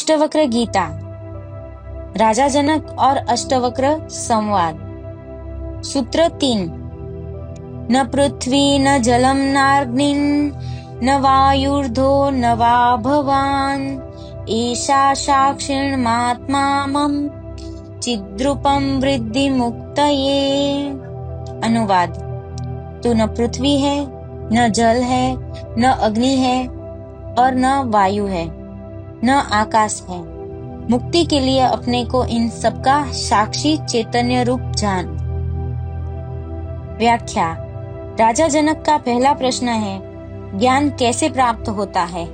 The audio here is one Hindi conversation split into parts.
अष्टवक्र गीता, राजा जनक और अष्टवक्र संवाद। सूत्र 3। न पृथ्वी न जलम नाग्निं न वायुर्धो न वा भवान एषा साक्षिर्मात्मा मम चिद्रूपम वृद्धि मुक्तये। अनुवाद। तू न पृथ्वी है, न जल है, न अग्नि है और न वायु है, न आकाश है। मुक्ति के लिए अपने को इन सबका साक्षी चैतन्य रूप जान। व्याख्या। राजा जनक का पहला प्रश्न है, ज्ञान कैसे प्राप्त होता है।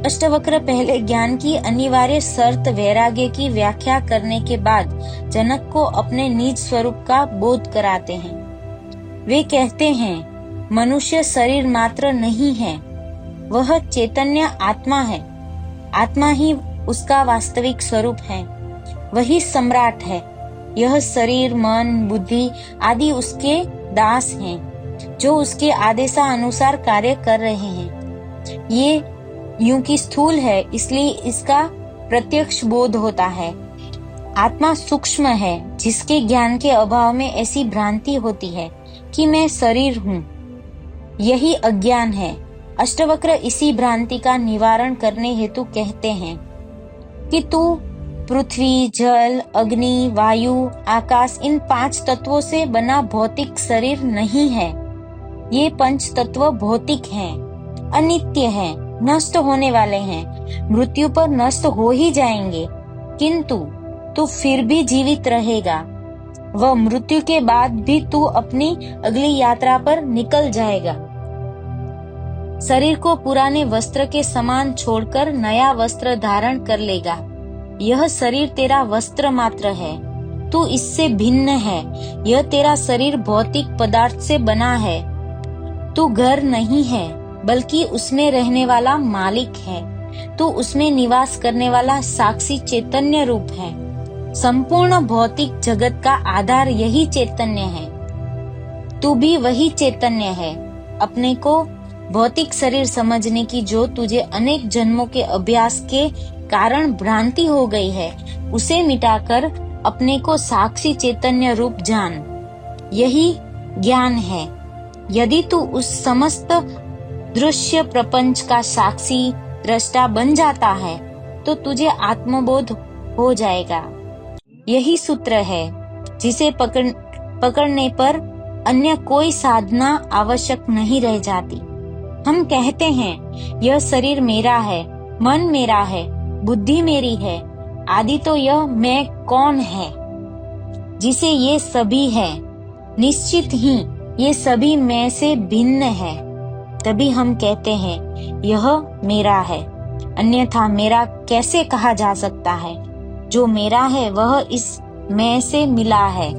अष्टवक्र पहले ज्ञान की अनिवार्य शर्त वैराग्य की व्याख्या करने के बाद जनक को अपने निज स्वरूप का बोध कराते हैं। वे कहते हैं, मनुष्य शरीर मात्र नहीं है, वह चैतन्य आत्मा है। आत्मा ही उसका वास्तविक स्वरूप है, वही सम्राट है। यह शरीर, मन, बुद्धि आदि उसके दास हैं, जो उसके आदेशानुसार कार्य कर रहे हैं। ये यूं कि स्थूल है, इसलिए इसका प्रत्यक्ष बोध होता है। आत्मा सूक्ष्म है, जिसके ज्ञान के अभाव में ऐसी भ्रांति होती है कि मैं शरीर हूँ। यही अज्ञान है। अष्टवक्र इसी भ्रांति का निवारण करने हेतु कहते हैं कि तू पृथ्वी, जल, अग्नि, वायु, आकाश इन 5 तत्वों से बना भौतिक शरीर नहीं है। ये 5 तत्व भौतिक हैं, अनित्य हैं, नष्ट होने वाले हैं, मृत्यु पर नष्ट हो ही जाएंगे, किंतु तू फिर भी जीवित रहेगा। वह मृत्यु के बाद भी तू अपनी अगली यात्रा पर निकल जाएगा। शरीर को पुराने वस्त्र के समान छोड़कर नया वस्त्र धारण कर लेगा। यह शरीर तेरा वस्त्र मात्र है, तू इससे भिन्न है। यह तेरा शरीर भौतिक पदार्थ से बना है। तू घर नहीं है, बल्कि उसमें रहने वाला मालिक है। तू उसमें निवास करने वाला साक्षी चैतन्य रूप है। संपूर्ण भौतिक जगत का आधार यही चैतन्य है। तू भी वही चैतन्य है। अपने को भौतिक शरीर समझने की जो तुझे अनेक जन्मों के अभ्यास के कारण भ्रांति हो गई है, उसे मिटाकर अपने को साक्षी चैतन्य रूप जान। यही ज्ञान है। यदि तू उस समस्त दृश्य प्रपंच का साक्षी दृष्टा बन जाता है, तो तुझे आत्मबोध हो जाएगा। यही सूत्र है जिसे पकड़ने पर अन्य कोई साधना आवश्यक नहीं रह जाती। हम कहते हैं, यह शरीर मेरा है, मन मेरा है, बुद्धि मेरी है, आदि तो यह मैं कौन है जिसे ये सभी है। निश्चित ही ये सभी मैं से भिन्न है। तभी हम कहते हैं, यह मेरा है, अन्यथा मेरा कैसे कहा जा सकता है। जो मेरा है वह इस मैं से मिला है,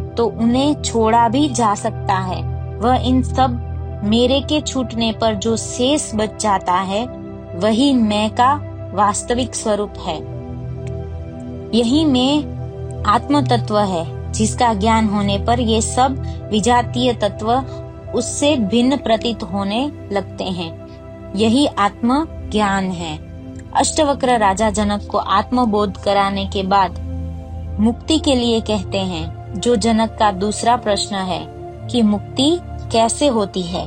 तो उन्हें छोड़ा भी जा सकता है। वह इन सब मेरे के छूटने पर जो शेष बच जाता है, वही मैं का वास्तविक स्वरूप है। यही मैं आत्म तत्व है, जिसका ज्ञान होने पर ये सब विजातीय तत्व उससे भिन्न प्रतीत होने लगते हैं। यही आत्म ज्ञान है। अष्टवक्र राजा जनक को आत्मबोध कराने के बाद मुक्ति के लिए कहते हैं, जो जनक का दूसरा प्रश्न है कि मुक्ति कैसे होती है।